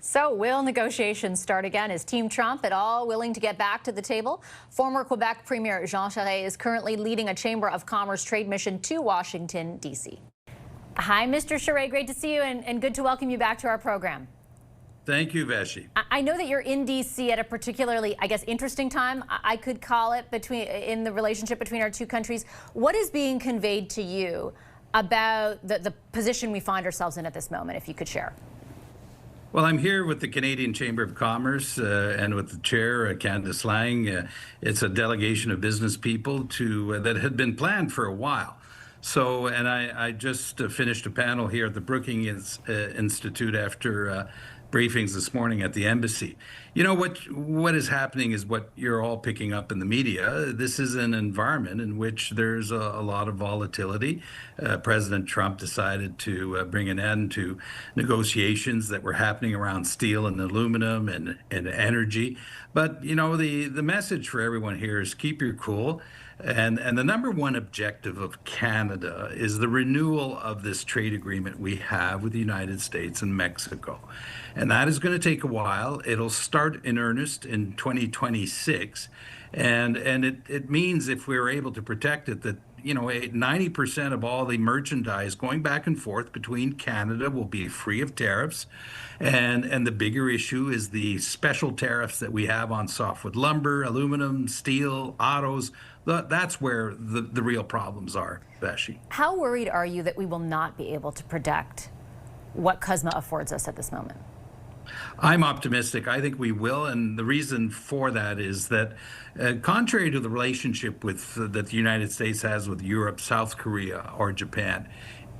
So will negotiations start again? Is Team Trump at all willing to get back to the table? Former Quebec Premier Jean Charest is currently leading a Chamber of Commerce trade mission to Washington, D.C. Hi, Mr. Charest. Great to see you and good to welcome you back to our program. Thank you, Vashi. I know that you're in D.C. at a particularly, I guess, interesting time, I could call it, in the relationship between our two countries. What is being conveyed to you about the position we find ourselves in at this moment, if you could share? Well, I'm here with the Canadian Chamber of Commerce and with the chair, Candace Lang. It's a delegation of business people that had been planned for a while. So, and I just finished a panel here at the Brookings Institute after briefings this morning at the embassy. You know, what is happening is what you're all picking up in the media. This is an environment in which there's a lot of volatility. President Trump decided to bring an end to negotiations that were happening around steel and aluminum and energy. But, you know, the message for everyone here is keep your cool. And the number one objective of Canada is the renewal of this trade agreement we have with the United States and Mexico. And that is going to take a while. It'll start in earnest in 2026. And it means if we're able to protect it, that, you know, 90% of all the merchandise going back and forth between Canada will be free of tariffs. And the bigger issue is the special tariffs that we have on softwood lumber, aluminum, steel, autos. That's where the real problems are, Vashi. How worried are you that we will not be able to protect what CUSMA affords us at this moment? I'm optimistic. I think we will, and the reason for that is that, contrary to the relationship that the United States has with Europe, South Korea, or Japan,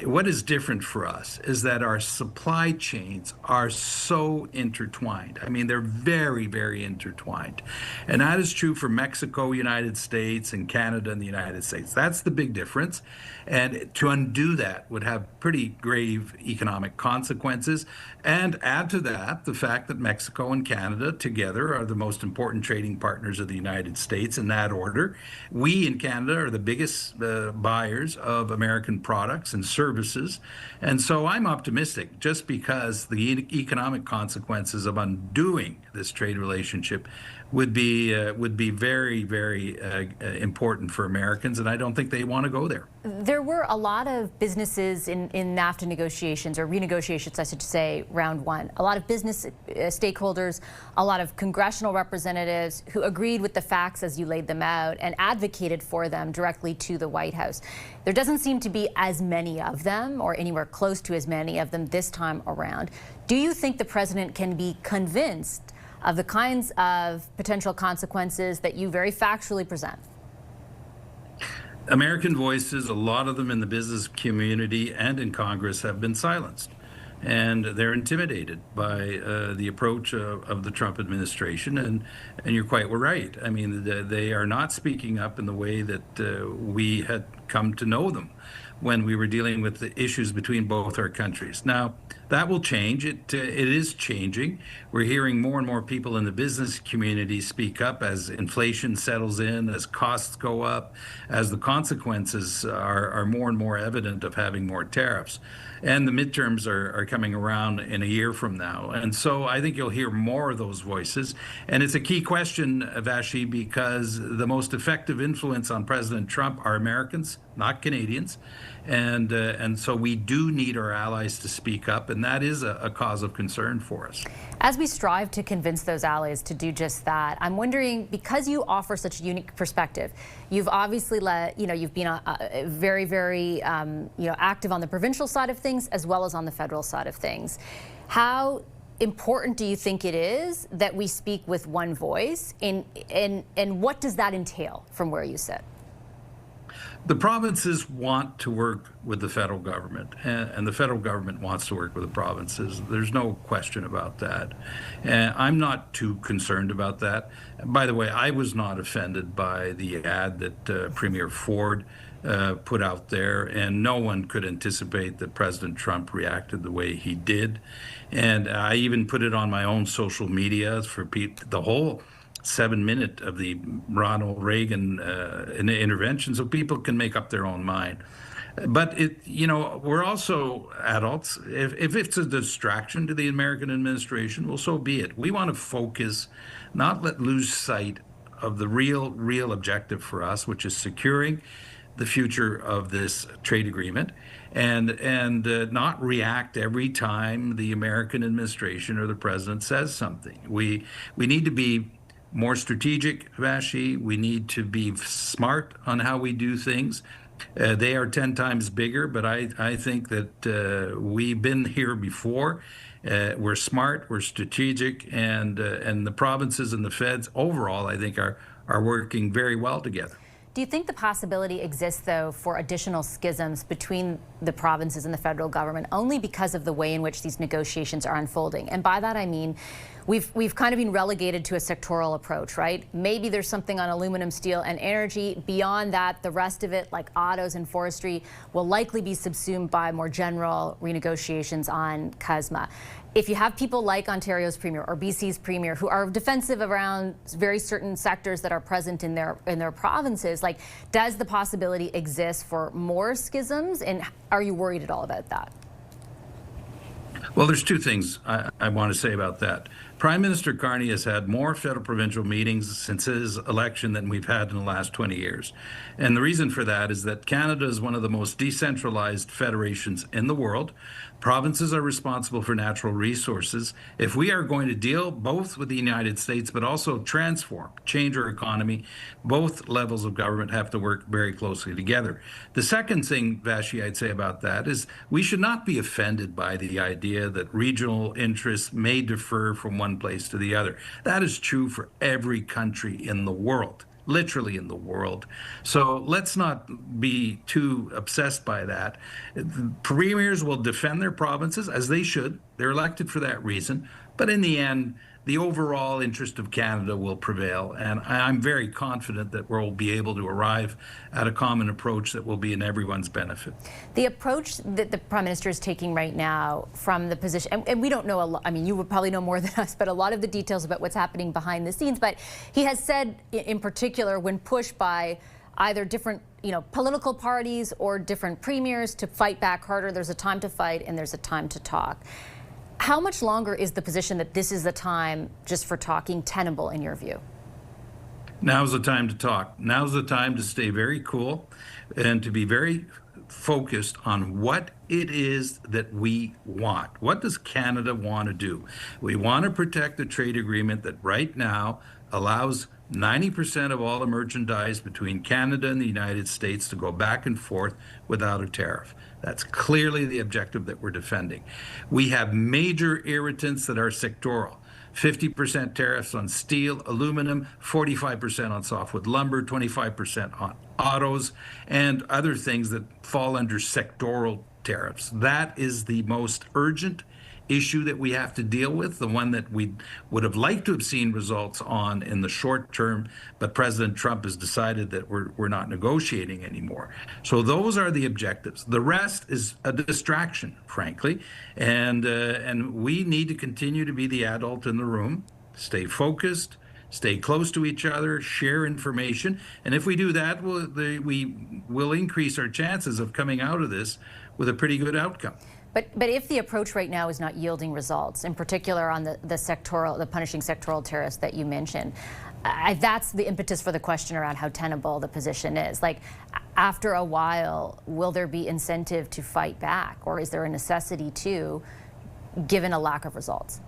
what is different for us is that our supply chains are so intertwined. I mean, they're very, very intertwined. And that is true for Mexico, United States, and Canada and the United States. That's the big difference. And to undo that would have pretty grave economic consequences. And add to that the fact that Mexico and Canada together are the most important trading partners of the United States in that order. We in Canada are the biggest buyers of American products and services. And so I'm optimistic just because the economic consequences of undoing this trade relationship would be very, very important for Americans, and I don't think they want to go there. There were a lot of businesses in NAFTA negotiations, or renegotiations, I should say, round one. A lot of business stakeholders, a lot of congressional representatives who agreed with the facts as you laid them out and advocated for them directly to the White House. There doesn't seem to be as many of them, or anywhere close to as many of them this time around. Do you think the president can be convinced of the kinds of potential consequences that you very factually present? American voices, a lot of them in the business community and in Congress, have been silenced. And they're intimidated by the approach of the Trump administration. And you're quite right. I mean, they are not speaking up in the way that we had come to know them when we were dealing with the issues between both our countries. Now, that will change. It is changing. We're hearing more and more people in the business community speak up as inflation settles in, as costs go up, as the consequences are more and more evident of having more tariffs. And the midterms are coming around in a year from now. And so I think you'll hear more of those voices. And it's a key question, Vashi, because the most effective influence on President Trump are Americans, not Canadians. And so we do need our allies to speak up, and that is a cause of concern for us. As we strive to convince those allies to do just that, I'm wondering, because you offer such a unique perspective, you've obviously you've been very, very active on the provincial side of things as well as on the federal side of things. How important do you think it is that we speak with one voice, and what does that entail from where you sit? The provinces want to work with the federal government, and the federal government wants to work with the provinces. There's no question about that. And I'm not too concerned about that. By the way, I was not offended by the ad that Premier Ford put out there, and no one could anticipate that President Trump reacted the way he did. And I even put it on my own social media for the whole 7 minute of the Ronald Reagan intervention, so people can make up their own mind. But we're also adults. If it's a distraction to the American administration, well, so be it. We want to focus, not let lose sight of the real objective for us, which is securing the future of this trade agreement, and not react every time the American administration or the president says something. We need to be more strategic, Vashi. We need to be smart on how we do things. They are 10 times bigger, but I think that we've been here before. We're smart, we're strategic, and the provinces and the feds overall, I think, are working very well together. Do you think the possibility exists, though, for additional schisms between the provinces and the federal government only because of the way in which these negotiations are unfolding? And by that, I mean, we've kind of been relegated to a sectoral approach, right? Maybe there's something on aluminum, steel, and energy. Beyond that, the rest of it, like autos and forestry, will likely be subsumed by more general renegotiations on CUSMA. If you have people like Ontario's premier or BC's premier who are defensive around very certain sectors that are present in their provinces, like, does the possibility exist for more schisms? And are you worried at all about that? Well, there's two things I want to say about that. Prime Minister Carney has had more federal provincial meetings since his election than we've had in the last 20 years. And the reason for that is that Canada is one of the most decentralized federations in the world. Provinces are responsible for natural resources. If we are going to deal both with the United States, but also transform, change our economy, both levels of government have to work very closely together. The second thing, Vashi, I'd say about that is we should not be offended by the idea that regional interests may differ from one place to the other. That is true for every country in the world. Literally in the world. So let's not be too obsessed by that. Premiers will defend their provinces, as they should. They're elected for that reason. But in the end, the overall interest of Canada will prevail. And I'm very confident that we'll be able to arrive at a common approach that will be in everyone's benefit. The approach that the Prime Minister is taking right now from the position, and we don't know a lot, I mean, you would probably know more than us, but a lot of the details about what's happening behind the scenes. But he has said, in particular, when pushed by either different political parties or different premiers to fight back harder, there's a time to fight and there's a time to talk. How much longer is the position that this is the time just for talking tenable in your view? Now's the time to talk. Now's the time to stay very cool and to be very focused on what it is that we want. What does Canada want to do? We want to protect the trade agreement that right now allows 90% of all the merchandise between Canada and the United States to go back and forth without a tariff. That's clearly the objective that we're defending. We have major irritants that are sectoral. 50% tariffs on steel, aluminum, 45% on softwood lumber, 25% on autos, and other things that fall under sectoral tariffs. That is the most urgent issue that we have to deal with, the one that we would have liked to have seen results on in the short term, but President Trump has decided that we're not negotiating anymore. So those are the objectives. The rest is a distraction, frankly, and we need to continue to be the adult in the room, stay focused, stay close to each other, share information, and if we do that, we will increase our chances of coming out of this with a pretty good outcome. But if the approach right now is not yielding results, in particular on the punishing sectoral tariffs that you mentioned, that's the impetus for the question around how tenable the position is. Like, after a while, will there be incentive to fight back, or is there a necessity to, given a lack of results?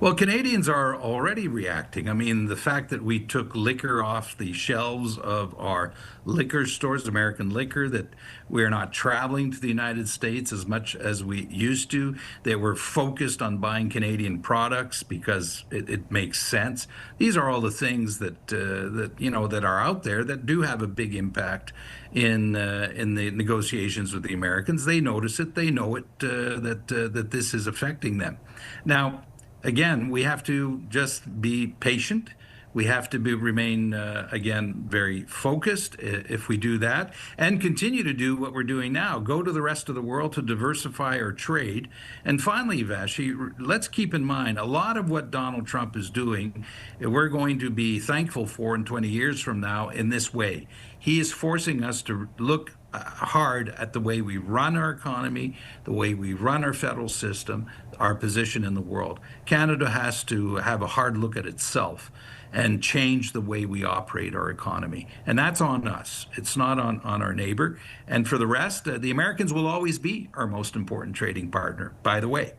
Well, Canadians are already reacting. I mean, the fact that we took liquor off the shelves of our liquor stores, American liquor, that we're not traveling to the United States as much as we used to, that we're focused on buying Canadian products because it makes sense. These are all the things that are out there that do have a big impact in the negotiations with the Americans. They notice it. They know it, that this is affecting them. Now, again, we have to just be patient. We have to remain, again, very focused if we do that, and continue to do what we're doing now. Go to the rest of the world to diversify our trade. And finally, Vashi, let's keep in mind, a lot of what Donald Trump is doing, we're going to be thankful for in 20 years from now in this way. He is forcing us to look hard at the way we run our economy, the way we run our federal system, our position in the world. Canada has to have a hard look at itself and change the way we operate our economy. And that's on us. It's not on our neighbor. And for the rest, the Americans will always be our most important trading partner, by the way.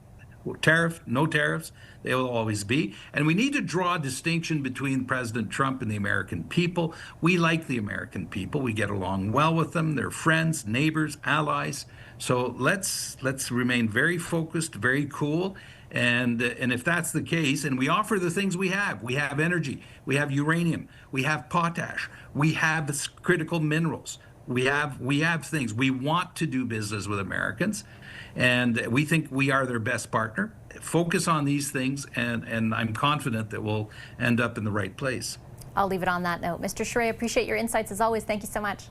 Tariff, no tariffs, they will always be. And we need to draw a distinction between President Trump and the American people. We like the American people. We get along well with them. They're friends, neighbors, allies. So let's remain very focused, very cool. And if that's the case, and we offer the things we have energy, we have uranium, we have potash, we have critical minerals. We have things. We want to do business with Americans, and we think we are their best partner. Focus on these things, and I'm confident that we'll end up in the right place. I'll leave it on that note. Mr. Charest, appreciate your insights as always. Thank you so much.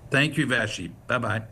Thank you, Vashi. Bye-bye.